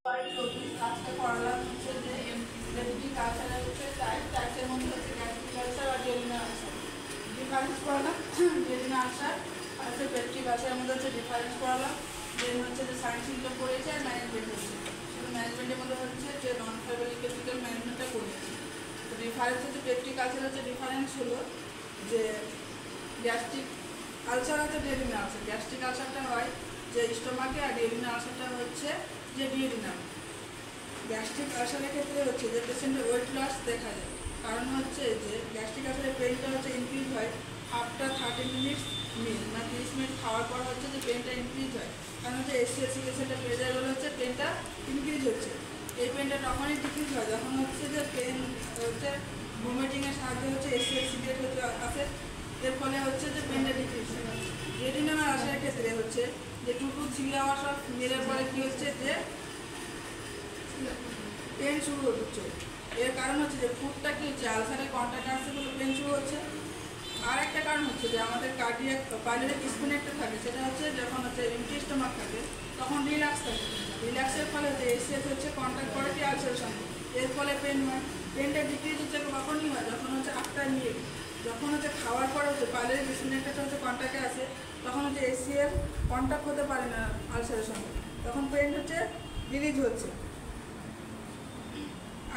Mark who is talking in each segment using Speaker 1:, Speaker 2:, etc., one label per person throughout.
Speaker 1: আজকে পড়ালাম হচ্ছে যে এমপি কালচার হচ্ছে টাইপের মধ্যে হচ্ছে গ্যাস্ট্রিক কালচার আর Delina ulcer difference পড়ালাম। Delina ulcer আর হচ্ছে পেপটিক আলসারের মধ্যে হচ্ছে ডিফারেন্স পড়ালাম। দেন হচ্ছে যে সায়েন্স ইনকাম পড়েছে আর ম্যানেজমেন্ট হচ্ছে, শুধু ম্যানেজমেন্টের মধ্যে হচ্ছে যে নন ফাইবারিক্যাল ম্যানেজমেন্টটা পড়েছে। তো ডিফারেন্স হচ্ছে পেপটিক আলসার হচ্ছে ডিফারেন্স হলো যে গ্যাস্ট্রিক আলসার হচ্ছে ডেলিনা আলসার। গ্যাস্ট্রিক আলসারটা হয় যে স্টোমাকে আর ডেলিনা আলসারটা হচ্ছে যে ডিউরিনাল। গ্যাস্ট্রিক আলসারের ক্ষেত্রে হচ্ছে যে পেশেন্টের ওয়েট লস দেখা যায়, কারণ হচ্ছে যে গ্যাস্ট্রিক আলসারের পেনটা হচ্ছে ইনক্রিজ হয় আফটার 30 মিনিটস মিল, মানে 30 মিনিট খাওয়ার পর হচ্ছে যে পেনটা ইনক্রিজ হয়, কারণ হচ্ছে এসসিএসসি পেশেন্টটা পেয়ে যায় বলে হচ্ছে পেনটা ইনক্রিজ হচ্ছে। এই পেনটা তখনই ডিক্রিজ হয় যখন হচ্ছে যে পেন হচ্ছে ভমিটিংয়ের সাহায্যে হচ্ছে এসসিএসসি সিগারেট হচ্ছে আসে, এর ফলে হচ্ছে যে পেনটা ডিক্রিজ হয়। রেটিনাল আলসারের ক্ষেত্রে হচ্ছে যে 2 to 3 আওয়ার্স অফ মিলের পরে কী হচ্ছে যে পেন শুরু হচ্ছে। এর কারণ হচ্ছে যে ফুডটা কি হচ্ছে আলসারের কন্ট্যাক্ট আসছে বলে পেন শুরু হচ্ছে। আর একটা কারণ হচ্ছে যে আমাদের কার্ডিয়াক পাইলোরিক স্পিন একটা থাকে, সেটা হচ্ছে যখন হচ্ছে এমটি স্টোমাক থাকে তখন রিল্যাক্স থাকে, রিল্যাক্সের ফলে হচ্ছে এসিএস হচ্ছে কন্ট্যাক্ট করে কি আলসারের সঙ্গে, এর ফলে পেন হয়। পেনটা ডিক্রিজ হচ্ছে কখনই হয় যখন হচ্ছে আফটার মিল, যখন হচ্ছে খাওয়ার পরে হচ্ছে পাইলোরিক স্পিন একটা হচ্ছে কন্ট্যাক্টে আসে, তখন হচ্ছে এসিএর কন্ট্যাক্ট হতে পারে না আলসারের সঙ্গে, তখন পেন হচ্ছে রিলিজ হচ্ছে।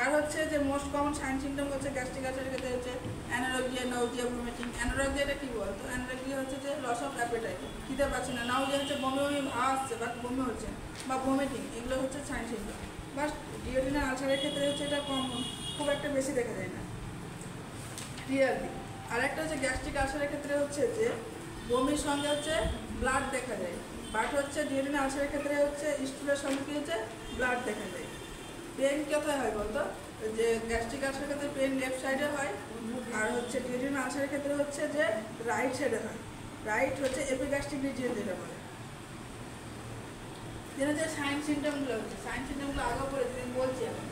Speaker 1: আর হচ্ছে যে মোস্ট কমন সাইন সিমটম হচ্ছে গ্যাস্ট্রিক আলসারের ক্ষেত্রে হচ্ছে অ্যানোরেক্সিয়া, নাউজিয়া, ভমিটিং। অ্যানোরেক্সিয়াটা কী বলতো? অ্যানোরেক্সিয়া হচ্ছে যে লস অফ অ্যাপেটাইট, খেতে পারছে না। নাউজিয়া হচ্ছে বমি বমি ভাব আসছে বা বমি হচ্ছে, বা ভমিটিং, এগুলো হচ্ছে সাইন সিমটম। বা ডিওডিনাল আলসারের ক্ষেত্রে হচ্ছে এটা কমন, খুব একটা বেশি দেখা যায় না ক্লিয়ারলি। আরেকটা হচ্ছে গ্যাস্ট্রিক আলসারের ক্ষেত্রে হচ্ছে যে বমির সঙ্গে হচ্ছে ব্লাড দেখা যায়, বাট হচ্ছে ডিওডিনাল আলসারের ক্ষেত্রে হচ্ছে স্টুলের সঙ্গে কী হচ্ছে ব্লাড দেখা যায়। পেন কোথায় হয় বলতো? যে গ্যাস্ট্রিক আলসারের ক্ষেত্রে পেন লেফট সাইডে হয়, আর হচ্ছে ডিওডিনাল আলসারের ক্ষেত্রে হচ্ছে যে রাইট সাইডে হয়। রাইট হচ্ছে এপিগ্যাস্ট্রিক রিজিয়ন যেটা বলে। যেটা যে সাইন সিমটমগুলো হচ্ছে, সাইন সিমটমগুলো আগেও পড়েছি, আমি বলছি এখন।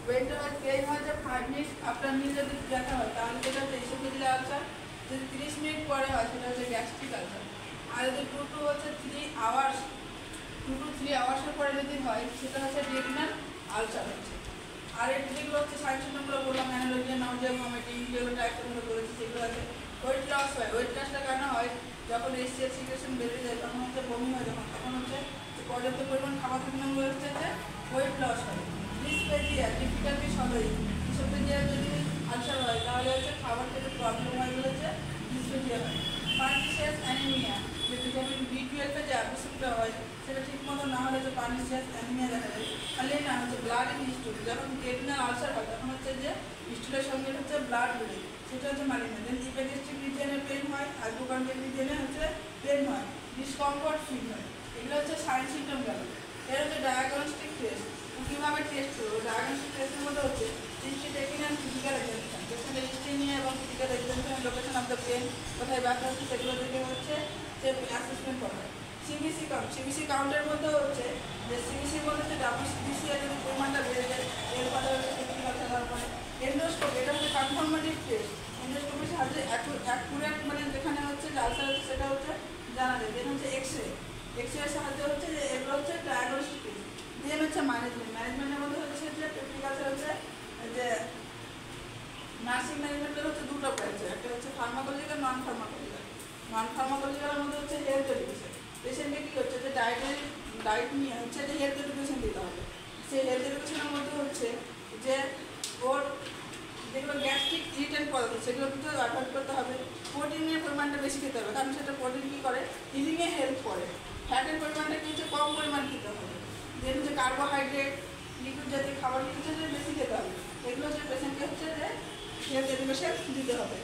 Speaker 1: পেনটা হয় পেন হয় যে 5 মিনিট আফটার মিল যদি দেখা হয় তাহলে যেটা হচ্ছে ইসোফেজিয়াল আলসার, যদি 30 মিনিট পরে হয় সেটা হচ্ছে গ্যাস্ট্রিক আলসার। আর যদি 2 to 3 আওয়ার্স, 2 to 3 আওয়ার্সের পরে যদি হয় সেটা হচ্ছে ডিওডিনাল আলসার হচ্ছে। আর এর যেগুলো হচ্ছে সাইন সিমটমগুলো বললাম, অ্যানোরেক্সিয়া, নাউজিয়া, ভমিটিং, যেগুলো টাইপের মধ্যে বলেছি সেগুলো আছে। ওয়েট লস হয়, ওয়েট লসটা কেন হয়? যখন এসসিএস সিক্রেশন বেড়ে যায় তখন হচ্ছে বমি হয়, তখন হচ্ছে পর্যাপ্ত পরিমাণ খাবার থাকে না বলে হচ্ছে যে ওয়েট লস হয়। ডিসপেজিয়া, ডিফিকাল্টি সলোয়িং, ডিসপেজিয়া যদি আলসার হয় তাহলে হচ্ছে খাবার খেতে প্রবলেম হয় বলে হচ্ছে ডিসপেজিয়া হয়। পার্নিশিয়াস অ্যানিমিয়া, যে ভিটামিন B12 যে অ্যাবসেন্টটা হয় সেটা ঠিক মতো না হলে যে পার্নিশিয়াস অ্যানিমিয়া দেখা যায়। তাহলে না হচ্ছে ব্লাড ইন স্টুল, যখন ডিওডিনাল আলসার হয় তখন হচ্ছে যে স্টুলের সঙ্গে হচ্ছে ব্লাড বেড়ে, সেটা হচ্ছে মালিনা। দেন ইপিগ্যাস্ট্রিক রিজিয়নে পেন হয়, হাইপোকন্ড্রিয়াল রিজিয়নে হচ্ছে পেন হয়, ডিসকমফর্ট ফিল হয়। এগুলো হচ্ছে সাইন সিমটম গেল। এর হচ্ছে ডায়াগনস্টিক টেস্ট, কীভাবে টেস্ট করবো? ডায়াগনস্টিক টেস্টের মধ্যে হচ্ছে history taking and physical examination. পেশেন্টের হিস্ট্রি নিয়ে এবং physical examination, location of the pain, কোথায় ব্যথা হচ্ছে সেগুলো থেকে হচ্ছে যে অ্যাসেসমেন্ট করা হয়। সিবিসি কাউন্ট, সিবিসি কাউন্টের মধ্যে হচ্ছে যে সিবিসির মধ্যে হচ্ছে WBC এর যদি পরিমাণটা বেড়ে যায় এর ফলে হচ্ছে পেপটিক আলসার হওয়ার পরে। এন্ডোস্কোপি, এটা হচ্ছে কনফার্মেটিভ টেস্ট। এন্ডোস্কোপির সাহায্যে অ্যাকুরেট মানে যেখানে হচ্ছে আলসার হচ্ছে সেটা হচ্ছে জানা যায়। যেটা হচ্ছে এক্সরে, এক্সরের সাহায্যে হচ্ছে যে এগুলো হচ্ছে ডায়াগনস্টিক টেস্ট। দেন হচ্ছে ম্যানেজমেন্ট, ম্যানেজমেন্টের মধ্যে হচ্ছে যে পেপটিক আলসার হচ্ছে যে নার্সিং ম্যানেজমেন্টের হচ্ছে দুটো রয়েছে, একটা হচ্ছে ফার্মাকোলজিক্যাল, নন ফার্মাকোলজিক্যাল। নন ফার্মাকোলজিক্যালের মধ্যে হচ্ছে হেলথ এডুকেশন, পেশেন্টকে কী হচ্ছে যে ডায়েট নিয়ে হচ্ছে যে হেলথ এডুকেশন দিতে হবে। সেই হেলথ এডুকেশনের মধ্যে হচ্ছে যে ওর যেগুলো গ্যাস্ট্রিক ইরিটেন্ট পদার্থ সেগুলো কিন্তু অ্যাভয়েড করতে হবে। প্রোটিনের পরিমাণটা বেশি খেতে হবে, কারণ সেটা প্রোটিন কী করে, হিলিংয়ে হেল্প করে। ফ্যাটের পরিমাণটা কি হচ্ছে কম পরিমাণ খেতে হবে। যেহেতু হচ্ছে কার্বোহাইড্রেট, লিকুইড জাতীয় খাবার হচ্ছে যে বেশি খেতে হবে। এগুলো হচ্ছে পেশেন্টকে হচ্ছে যে হেলথ এডুকেশন দিতে হবে।